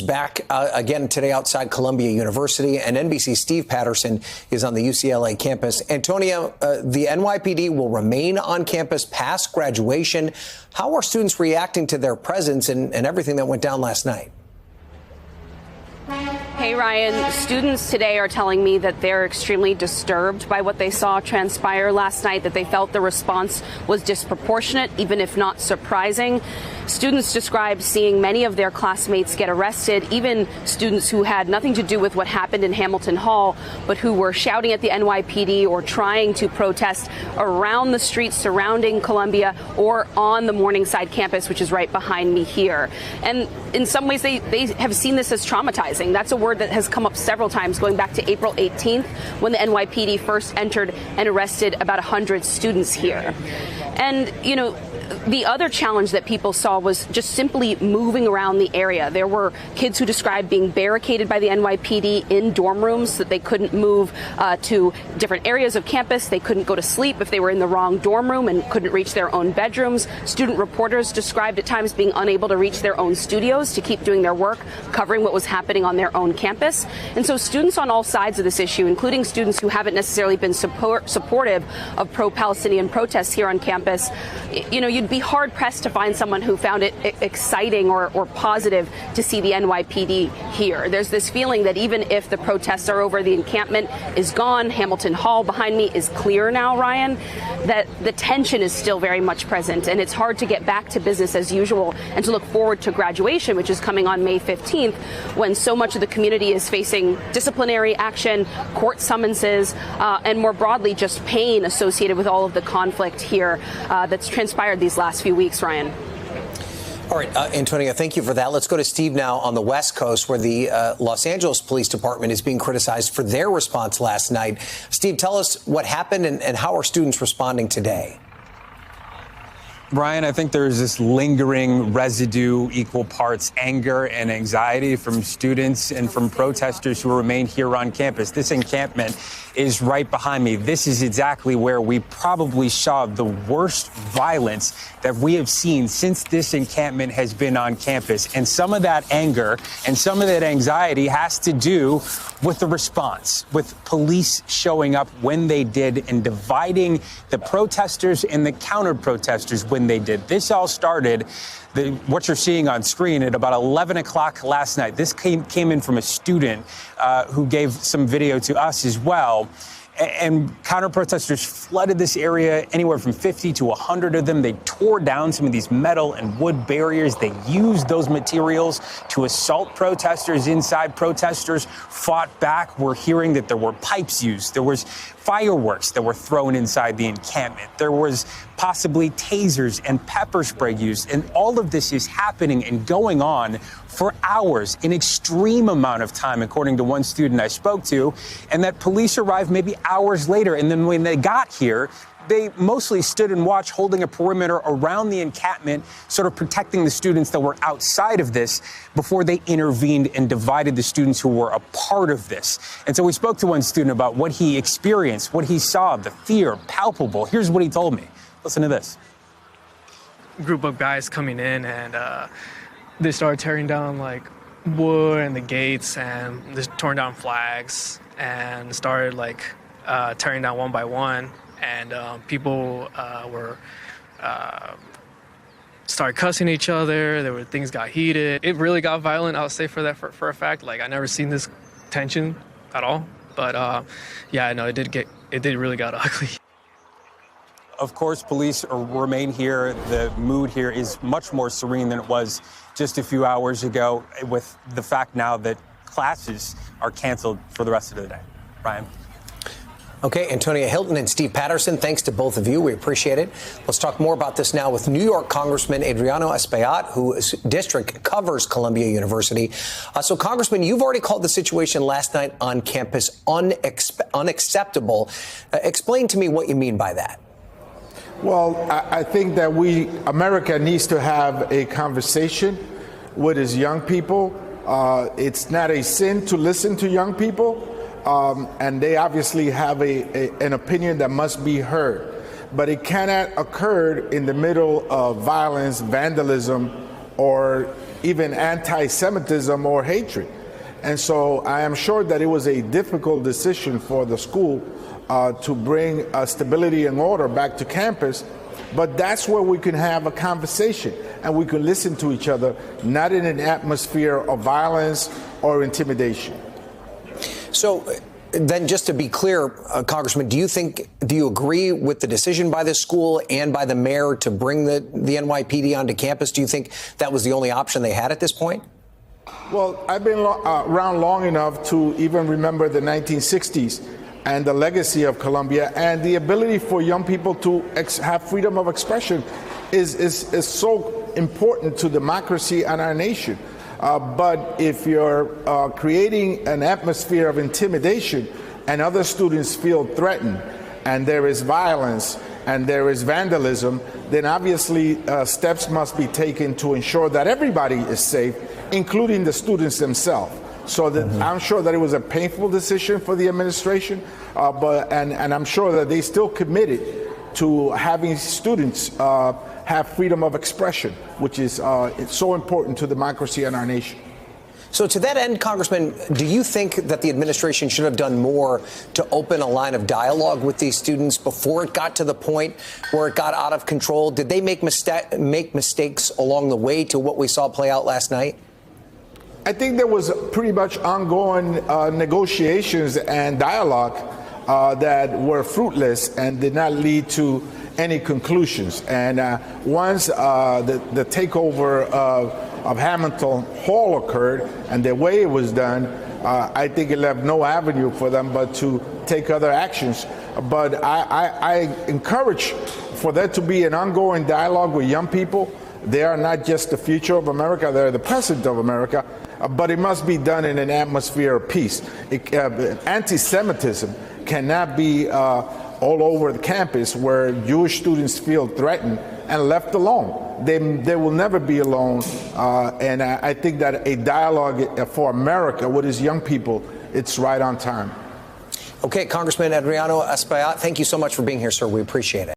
Back again today outside Columbia University, and NBC's Steve Patterson is on the UCLA campus. Antonia, the NYPD will remain on campus past graduation. How are students reacting to their presence and everything that went down last night? Hey, Ryan, students today are telling me that they're extremely disturbed by what they saw transpire last night, that they felt the response was disproportionate, even if not surprising. Students described seeing many of their classmates get arrested, even students who had nothing to do with what happened in Hamilton Hall, but who were shouting at the NYPD or trying to protest around the streets surrounding Columbia or on the Morningside campus, which is right behind me here. And in some ways, they have seen this as traumatizing. That's a word that has come up several times, going back to April 18th, when the NYPD first entered and arrested about 100 students here. And, you know, the other challenge that people saw was just simply moving around the area. There were kids who described being barricaded by the NYPD in dorm rooms so that they couldn't move to different areas of campus. They couldn't go to sleep if they were in the wrong dorm room and couldn't reach their own bedrooms. Student reporters described at times being unable to reach their own studios to keep doing their work, covering what was happening on their own campus. And so students on all sides of this issue, including students who haven't necessarily been supportive of pro-Palestinian protests here on campus, you know, you'd be hard-pressed to find someone who found it exciting or positive to see the NYPD here. There's this feeling that even if the protests are over, the encampment is gone, Hamilton Hall behind me is clear now, Ryan, that the tension is still very much present, and it's hard to get back to business as usual and to look forward to graduation, which is coming on May 15th, when so much of the community is facing disciplinary action, court summonses, and more broadly, just pain associated with all of the conflict here that's transpired these last few weeks, Ryan. All right, Antonia, thank you for that. Let's go to Steve now on the West Coast, where the Los Angeles Police Department is being criticized for their response last night. Steve, tell us what happened and how are students responding today? Ryan, I think there's this lingering residue, equal parts anger and anxiety from students and from protesters who remain here on campus. This encampment is right behind me. This is exactly where we probably saw the worst violence that we have seen since this encampment has been on campus. And some of that anger and some of that anxiety has to do with the response, with police showing up when they did and dividing the protesters and the counter-protesters when they did. This all started, what you're seeing on screen, at about 11 o'clock last night. This came in from a student who gave some video to us as well. And counter-protesters flooded this area, anywhere from 50 to 100 of them. They tore down some of these metal and wood barriers. They used those materials to assault protesters inside. Protesters fought back. We're hearing that there were pipes used. There was fireworks that were thrown inside the encampment. There was possibly tasers and pepper spray used. And all of this is happening and going on for hours, an extreme amount of time, according to one student I spoke to, and that police arrived maybe hours later. And then when they got here, they mostly stood and watched, holding a perimeter around the encampment, sort of protecting the students that were outside of this before they intervened and divided the students who were a part of this. And so we spoke to one student about what he experienced, what he saw, the fear, palpable. Here's what he told me. Listen to this. Group of guys coming in, and they started tearing down like wood and the gates, and just torn down flags, and started like tearing down one by one. And people started cussing each other. Things got heated. It really got violent. I'll say for a fact. Like, I never seen this tension at all. But yeah, no, it did really got ugly. Of course, police remain here. The mood here is much more serene than it was just a few hours ago, with the fact now that classes are canceled for the rest of the day. Ryan. Okay, Antonia Hilton and Steve Patterson, thanks to both of you. We appreciate it. Let's talk more about this now with New York Congressman Adriano Espaillat, whose district covers Columbia University. So, Congressman, you've already called the situation last night on campus unacceptable. Explain to me what you mean by that. Well, I think that America needs to have a conversation with its young people. It's not a sin to listen to young people. And they obviously have an opinion that must be heard. But it cannot occur in the middle of violence, vandalism, or even anti-Semitism or hatred. And so I am sure that it was a difficult decision for the school to bring stability and order back to campus. But that's where we can have a conversation and we can listen to each other, not in an atmosphere of violence or intimidation. So then, just to be clear, Congressman, do you agree with the decision by this school and by the mayor to bring the NYPD onto campus? Do you think that was the only option they had at this point? Well, I've been around long enough to even remember the 1960s and the legacy of Colombia, and the ability for young people to have freedom of expression is so important to democracy and our nation. But if you're creating an atmosphere of intimidation and other students feel threatened and there is violence and there is vandalism, then obviously steps must be taken to ensure that everybody is safe, including the students themselves. So that I'm sure that it was a painful decision for the administration, but I'm sure that they still committed to having students have freedom of expression, which is it's so important to democracy and our nation. So to that end, Congressman, do you think that the administration should have done more to open a line of dialogue with these students before it got to the point where it got out of control? Did they make mistakes along the way to what we saw play out last night? I think there was pretty much ongoing negotiations and dialogue that were fruitless and did not lead to any conclusions. And once the takeover of Hamilton Hall occurred and the way it was done, I think it left no avenue for them but to take other actions. But I encourage for there to be an ongoing dialogue with young people. They are not just the future of America, they're the present of America, but it must be done in an atmosphere of peace. Anti-Semitism cannot be all over the campus where Jewish students feel threatened and left alone. They will never be alone, and I think that a dialogue for America with its young people, it's right on time. Okay, Congressman Adriano Espaillat, thank you so much for being here, sir. We appreciate it.